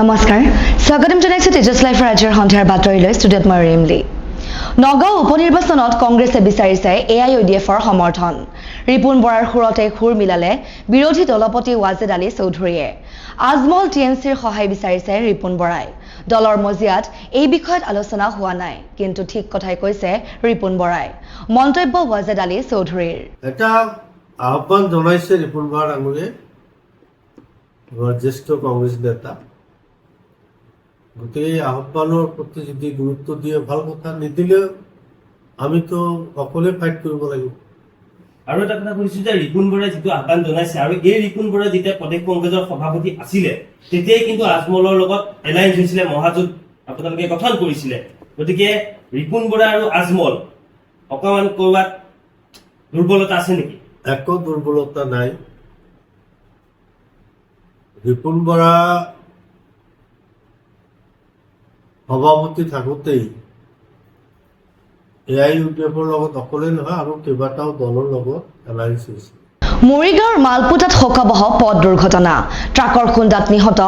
নমস্কাৰ স্বাগতম জনাইছো তেজছ লাইফ ৰাজ্যৰ সন্ধিয়াৰ বাতৰিলৈ ষ্টুডিঅ'ত মই ৰিমলি নগাঁও উপনিৰ্বাচনত কংগ্ৰেছে বিচাৰিছে এআইইউডিএফৰ সমৰ্থন ৰিপুন বৰাৰ সুৰতে সুৰ মিলালে বিৰোধী দলপতি ৱাজেদ আলী চৌধুৰীয়ে আজমল টিএমচিৰ সহায় বিচাৰিছে ৰিপুন বৰাই দলৰ মজিয়াত এই বিষয়ত আলোচনা হোৱা নাই কিন্তু ঠিক কথাই কৈছে ৰিপুন বৰাই মন্তব্য ৱাজেদ আলী চৌধুৰীৰ এটা আহ্বান জনাইছে ৰিপুন বৰা ডাঙৰীয়ে জ্যেষ্ঠ কংগ্ৰেছ নেতা গোটেই আহ্বানৰ প্ৰতি যদি গুৰুত্ব দিয়ে ভাল কথা নিদিলে আমিতো সকলোৱে ফাইট কৰিব লাগিব আৰু এটা কথা কৈছো যে ৰিপুন বৰাই যিটো আহ্বান জনাইছে আৰু এই ৰিপুন বৰাই যেতিয়া প্ৰদেশ কংগ্ৰেছৰ সভাপতি আছিলে তেতিয়াই কিন্তু আজমলৰ লগত এলায়েন্স হৈছিলে মহাজোঁট আপোনালোকে গঠন কৰিছিলে গতিকে ৰিপুন বৰা আৰু আজমল অকমান কৰবাত দুৰ্বলতা আছে নেকি একো দুৰ্বলতা নাই ৰিপুন বৰা সভাপতি থাকোঁতেই এআইইউডিএফৰ লগত অকলে নহয় আৰু কেইবাটাও দলৰ লগত এলায়েন্স হৈছিল মৰিগাঁৱৰ মালপোতাত শোকাবহ পথ দুৰ্ঘটনা ট্ৰাকৰ খুন্দাত নিহত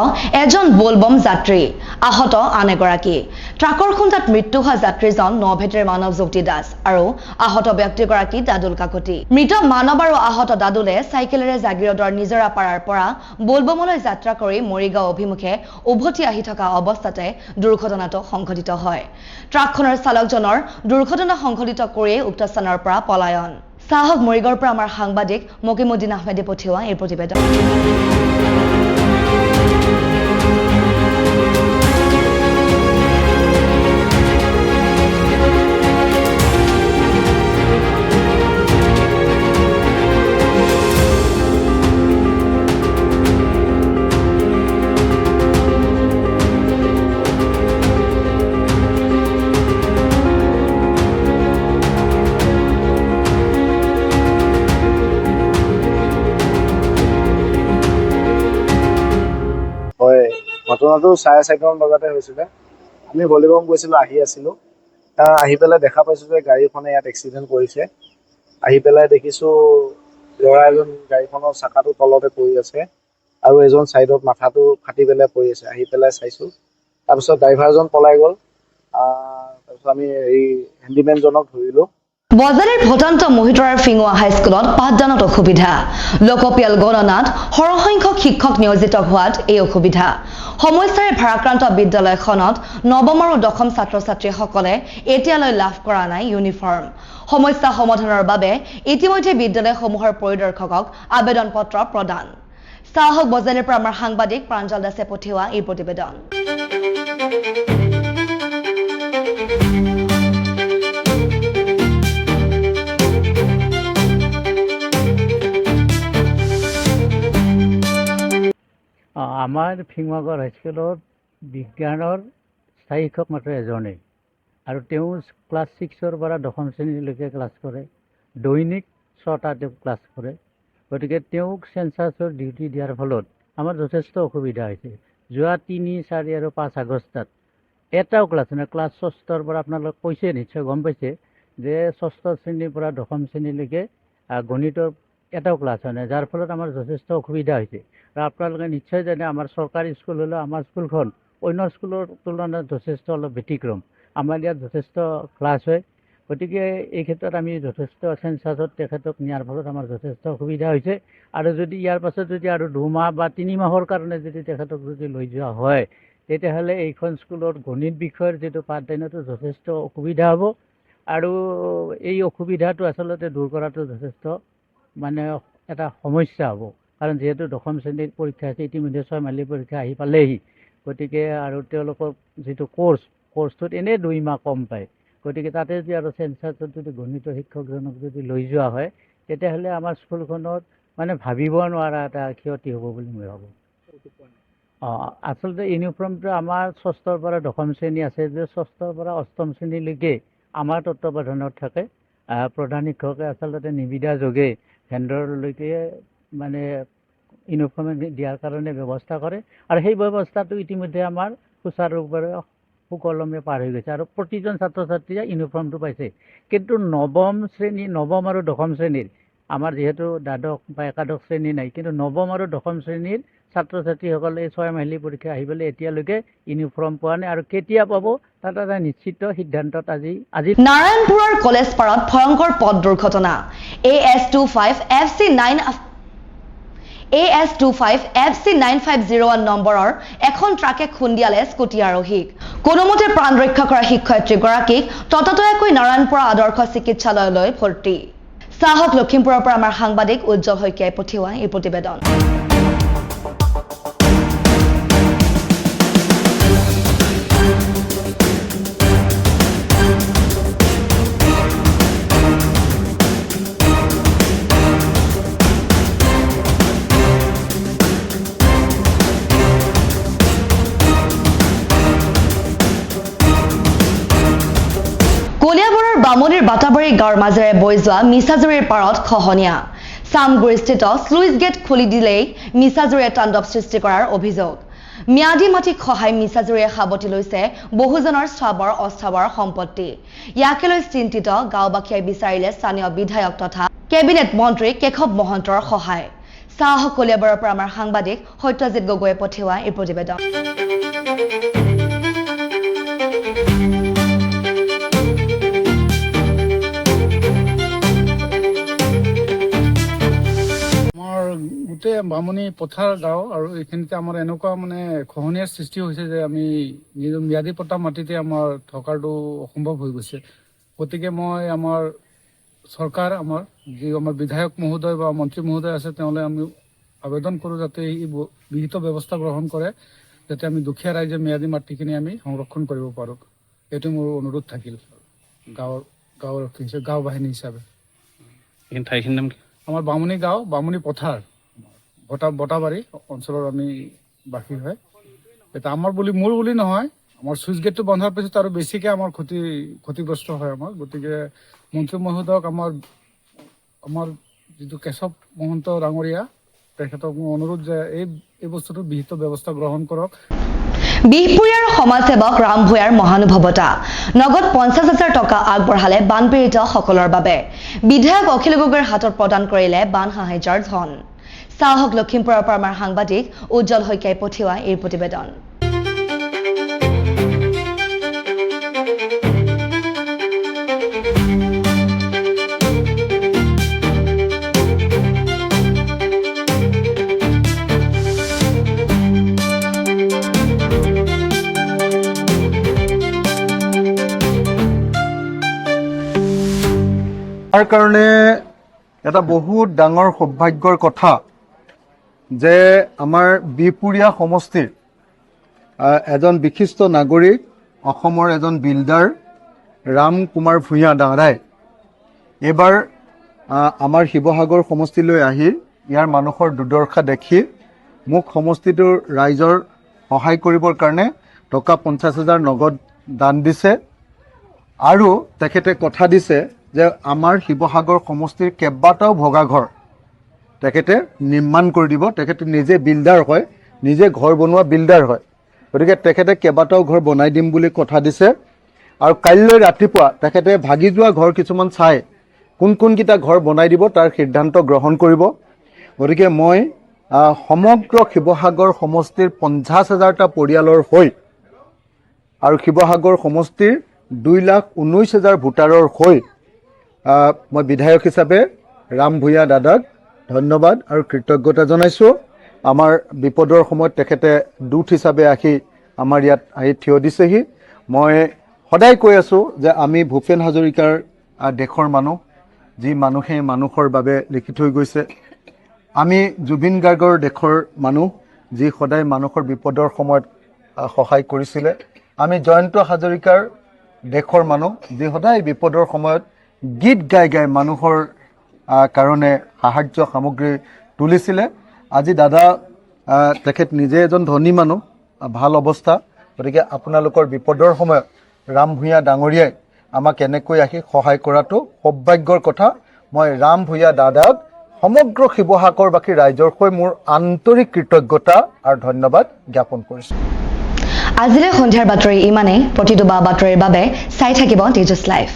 এজন বোলবম যাত্ৰী আহত আন এগৰাকী ট্ৰাকৰ খুন্দাত মৃত্যু হোৱা যাত্ৰীজন নভেটিৰ মানৱ জ্যোতি দাস আৰু আহত ব্যক্তিগৰাকী দাদুল কাকতি মৃত মানৱ আৰু আহত দাদুলে চাইকেলেৰে জাগিৰোডৰ নিজৰাপাৰাৰ পৰা বোলবমলৈ যাত্ৰা কৰি মৰিগাঁও অভিমুখে উভতি আহি থকা অৱস্থাতে দুৰ্ঘটনাটো সংঘটিত হয় ট্ৰাকখনৰ চালকজনৰ দুৰ্ঘটনা সংঘটিত কৰি উক্ত স্থানৰ পৰা পলায়ন চাহক মৰিগাঁৱৰ পৰা আমাৰ সাংবাদিক মকিমুদ্দিন আহমেদে পঠিওৱা এই প্ৰতিবেদন হয় ঘটনাটো 4:30 বজাতে হৈছিলে আমি ভলিবম গৈছিলোঁ আহি আছিলোঁ আহি পেলাই দেখা পাইছোঁ যে গাড়ীখনে ইয়াত এক্সিডেণ্ট কৰিছে আহি পেলাই দেখিছোঁ ল'ৰা এজন গাড়ীখনৰ চাকাটো তলতে পৰি আছে আৰু এজন ছাইডত মাথাটো ফাটি পেলাই পৰি আছে আহি পেলাই চাইছোঁ তাৰপিছত ড্ৰাইভাৰজন পলাই গ'ল তাৰপিছত আমি হেণ্ডিমেনজনক ধৰিলোঁ বজালীৰ ভটান্ত মহিতৰাৰ ফিঙুৱা হাইস্কুলত পাঠদানত অসুবিধা লোকপিয়াল গণনাত সৰহসংখ্যক শিক্ষক নিয়োজিত হোৱাত এই অসুবিধা সমস্যাৰে ভাৰাক্ৰান্ত বিদ্যালয়খনত নৱম আৰু দশম ছাত্ৰ ছাত্ৰীসকলে এতিয়ালৈ লাভ কৰা নাই ইউনিফৰ্ম সমস্যা সমাধানৰ বাবে ইতিমধ্যে বিদ্যালয়সমূহৰ পৰিদৰ্শকক আবেদন পত্ৰ প্ৰদান চাহক বজালীৰ পৰা আমাৰ সাংবাদিক প্ৰাঞ্জল দাসে পঠিওৱা এই প্ৰতিবেদন আমাৰ ফিঙাগড় হাইস্কুলত বিজ্ঞানৰ স্থায়ী শিক্ষক মাত্ৰ এজনেই আৰু তেওঁ ক্লাছ 6ৰ পৰা দশম শ্ৰেণীলৈকে ক্লাছ কৰে দৈনিক 6টা তেওঁ ক্লাছ কৰে গতিকে তেওঁক চেঞ্চাছৰ ডিউটি দিয়াৰ ফলত আমাৰ যথেষ্ট অসুবিধা হৈছে যোৱা 3, 4 আৰু 5 আগষ্টত এটাও ক্লাছ নাই ক্লাছ 6ৰ পৰা আপোনালোকে কৈছে নিশ্চয় গম পাইছে যে 6ষ্ঠ শ্ৰেণীৰ পৰা দশম শ্ৰেণীলৈকে গণিতৰ এটাও ক্লাছ হয় নাই যাৰ ফলত আমাৰ যথেষ্ট অসুবিধা হৈছে আৰু আপোনালোকে নিশ্চয় জানে আমাৰ চৰকাৰী স্কুল হ'লেও আমাৰ স্কুলখন অন্য স্কুলৰ তুলনাত যথেষ্ট অলপ ব্যতিক্ৰম আমাৰ ইয়াত যথেষ্ট ক্লাছ হয় গতিকে এই ক্ষেত্ৰত আমি যথেষ্ট চেঞ্চাছত তেখেতক নিয়াৰ ফলত আমাৰ যথেষ্ট অসুবিধা হৈছে আৰু যদি ইয়াৰ পাছত যদি আৰু 2 মাহ বা 3 মাহৰ কাৰণে যদি তেখেতক যদি লৈ যোৱা হয় তেতিয়াহ'লে এইখন স্কুলত গণিত বিষয়ৰ যিটো পাঠদানতো যথেষ্ট অসুবিধা হ'ব আৰু এই অসুবিধাটো আচলতে দূৰ কৰাটো যথেষ্ট মানে এটা সমস্যা হ'ব কাৰণ যিহেতু দশম শ্ৰেণীৰ পৰীক্ষা আছে ইতিমধ্যে 6 মাহিলী পৰীক্ষা আহি পালেহি গতিকে আৰু তেওঁলোকৰ যিটো কোৰ্চটোত এনেই 2 মাহ কম পায় গতিকে তাতে যদি আৰু চেঞ্চাছত যদি গণিত শিক্ষকজনক যদি লৈ যোৱা হয় তেতিয়াহ'লে আমাৰ স্কুলখনত মানে ভাবিব নোৱাৰা এটা ক্ষতি হ'ব বুলি মই ভাবোঁ আচলতে ইউনিফৰ্মটো আমাৰ 6ৰ পৰা দশম শ্ৰেণী আছে যে 6ৰ পৰা 8ম শ্ৰেণীলৈকে আমাৰ তত্ত্বাৱধানত থাকে প্ৰধান শিক্ষকে আচলতে নিবিদা যোগে ভেণ্ডৰলৈকে মানে ইউনিফৰ্ম দিয়াৰ কাৰণে ব্যৱস্থা কৰে আৰু সেই ব্যৱস্থাটো ইতিমধ্যে আমাৰ সুচাৰুৰূপে সুকলমে পাৰ হৈ গৈছে আৰু প্ৰতিজন ছাত্ৰ ছাত্ৰীয়ে ইউনিফৰ্মটো পাইছে কিন্তু নৱম আৰু দশম শ্ৰেণীৰ আমাৰ যেহেতু দ্বাদশ বা একাদশ শ্ৰেণী নাই কিন্তু নৱম আৰু দশম শ্ৰেণীৰ ছাত্ৰ ছাত্ৰীসকলে 6 মাহিলী পৰীক্ষা আহি পেলাই এতিয়ালৈকে ইউনিফৰ্ম পোৱা নাই আৰু কেতিয়া পাব তাত এটা নিশ্চিত সিদ্ধান্তত আজি নাৰায়ণপুৰৰ কলেজ পাৰত ভয়ংকৰ পথ দুৰ্ঘটনা AS25 FC 9501 নম্বৰৰ এখন ট্ৰাকে খুন্দিয়ালে স্কুটি আৰোহীক কোনোমতে প্ৰাণ ৰক্ষা কৰা শিক্ষয়িত্ৰীগৰাকীক ততাতৈয়াকৈ নাৰায়ণপুৰ আদৰ্শ চিকিৎসালয়লৈ ভৰ্তি চাহক লখিমপুৰৰ পৰা আমাৰ সাংবাদিক উজ্জ্বল শইকীয়াই পঠিওৱা এই প্ৰতিবেদন কলিয়াবৰৰ বামুণীৰ বাটাবাৰী গাঁৱৰ মাজেৰে বৈ যোৱা মিছাজুৰিৰ পাৰত খহনীয়া চামগুৰিস্থিত স্লুইচ গেট খুলি দিলেই মিছাজুৰিয়ে তাণ্ডৱ সৃষ্টি কৰাৰ অভিযোগ ম্যাদী মাটি খহাই মিছাজুৰিয়ে সাৱটি লৈছে বহুজনৰ স্থাৱৰ অস্থাৱৰ সম্পত্তি ইয়াকে লৈ চিন্তিত গাঁওবাসীয়ে বিচাৰিলে স্থানীয় বিধায়ক তথা কেবিনেট মন্ত্ৰী কেশৱ মহন্তৰ সহায় চাহ কলিয়াবৰৰ পৰা আমাৰ সাংবাদিক সত্যজিৎ গগৈয়ে পঠিওৱা এই প্ৰতিবেদন গোটেই বামুণী পথাৰ গাঁও আৰু এইখিনিতে আমাৰ এনেকুৱা মানে খহনীয়াৰ সৃষ্টি হৈছে যে আমি নিজৰ ম্যাদী পট্টা মাটিতে আমাৰ থকাটো অসম্ভৱ হৈ গৈছে গতিকে মই আমাৰ চৰকাৰ আমাৰ যি আমাৰ বিধায়ক মহোদয় বা মন্ত্ৰী মহোদয় আছে তেওঁলৈ আমি আবেদন কৰোঁ যাতে এই বিহিত ব্যৱস্থা গ্ৰহণ কৰে যাতে আমি দুখীয়া ৰাইজে ম্যাদী মাটিখিনি আমি সংৰক্ষণ কৰিব পাৰোঁ এইটো মোৰ অনুৰোধ থাকিল গাঁও বাহিনী হিচাপে ঠাইখিনিৰ নাম আমাৰ বামুণী গাঁও বামুণী পথাৰ বটাবাৰী অঞ্চলৰ আমি বাসী হয় এটা আমাৰ মোৰ বুলি নহয় আমাৰ চুইচ গেটটো বন্ধ হোৱাৰ পিছত আৰু বেছিকৈ আমাৰ ক্ষতিগ্ৰস্ত হয় আমাৰ গতিকে মন্ত্ৰী মহোদয়ক আমাৰ যিটো কেশৱ মহন্ত ডাঙৰীয়া তেখেতক মোৰ অনুৰোধ যে এই বস্তুটো বিহিত ব্যৱস্থা গ্ৰহণ কৰক বিহপুৰীয়াৰ সমাজসেৱক ৰাম ভূঞাৰ মহানুভৱতা নগদ 50,000 টকা আগবঢ়ালে বানপীড়িতসকলৰ বাবে বিধায়ক অখিল গগৈৰ হাতত প্ৰদান কৰিলে বান সাহায্যৰ ধন চাহক লখিমপুৰৰ পৰা আমাৰ সাংবাদিক উজ্জ্বল শইকীয়াই পঠিওৱা এই প্ৰতিবেদন তাৰ কাৰণে এটা বহুত ডাঙৰ সৌভাগ্যৰ কথা যে আমাৰ বিহপুৰীয়া সমষ্টিৰ এজন বিশিষ্ট নাগৰিক অসমৰ এজন বিল্ডাৰ ৰাম কুমাৰ ভূঞা ডাঙৰাই এইবাৰ আমাৰ শিৱসাগৰ সমষ্টিলৈ আহি ইয়াৰ মানুহৰ দুৰ্দশা দেখি মোক সমষ্টিটোৰ ৰাইজৰ সহায় কৰিবৰ কাৰণে টকা 50,000 নগদ দান দিছে আৰু তেখেতে কথা দিছে যে আমাৰ শিৱসাগৰ সমষ্টিৰ কেইবাটাও ভগাঘৰ তেখেতে নিৰ্মাণ কৰি দিব তেখেতে নিজে বিল্ডাৰ হয় নিজে ঘৰ বনোৱা বিল্ডাৰ হয় গতিকে তেখেতে কেইবাটাও ঘৰ বনাই দিম বুলি কথা দিছে আৰু কাইলৈ ৰাতিপুৱা তেখেতে ভাগি যোৱা ঘৰ কিছুমান চাই কোনকেইটা ঘৰ বনাই দিব তাৰ সিদ্ধান্ত গ্ৰহণ কৰিব গতিকে মই সমগ্ৰ শিৱসাগৰ সমষ্টিৰ 50,000টা পৰিয়ালৰ হৈ আৰু শিৱসাগৰ সমষ্টিৰ 2,19,000 ভোটাৰৰ হৈ মই বিধায়ক হিচাপে ৰাম ভূঞা দাদাক ধন্যবাদ আৰু কৃতজ্ঞতা জনাইছোঁ আমাৰ বিপদৰ সময়ত তেখেতে দূত হিচাপে আহি আমাৰ ইয়াত আহি থিয় দিছেহি মই সদায় কৈ আছোঁ যে আমি ভূপেন হাজৰিকাৰ দেশৰ মানুহ যি মানুহে মানুহৰ বাবে লিখি থৈ গৈছে আমি জুবিন গাৰ্গৰ দেশৰ মানুহ যি সদায় মানুহৰ বিপদৰ সময়ত সহায় কৰিছিলে আমি জয়ন্ত হাজৰিকাৰ দেশৰ মানুহ যি সদায় বিপদৰ সময়ত গীত গাই গাই মানুহৰ কাৰণে সাহায্য সামগ্ৰী তুলিছিলে আজি দাদা তেখেত নিজে এজন ধনী মানুহ ভাল অৱস্থা গতিকে আপোনালোকৰ বিপদৰ সময়ত ৰাম ভূঞা ডাঙৰীয়াই আমাক এনেকৈ আহি সহায় কৰাটো সৌভাগ্যৰ কথা মই ৰাম ভূঞা দাদাক সমগ্ৰ শিৱসাগৰবাসী ৰাইজৰ হৈ মোৰ আন্তৰিক কৃতজ্ঞতা আৰু ধন্যবাদ জ্ঞাপন কৰিছোঁ আজিলৈ সন্ধিয়াৰ বাতৰি ইমানেই প্ৰতিটো বাতৰিৰ বাবে চাই থাকিব তেজছ লাইভ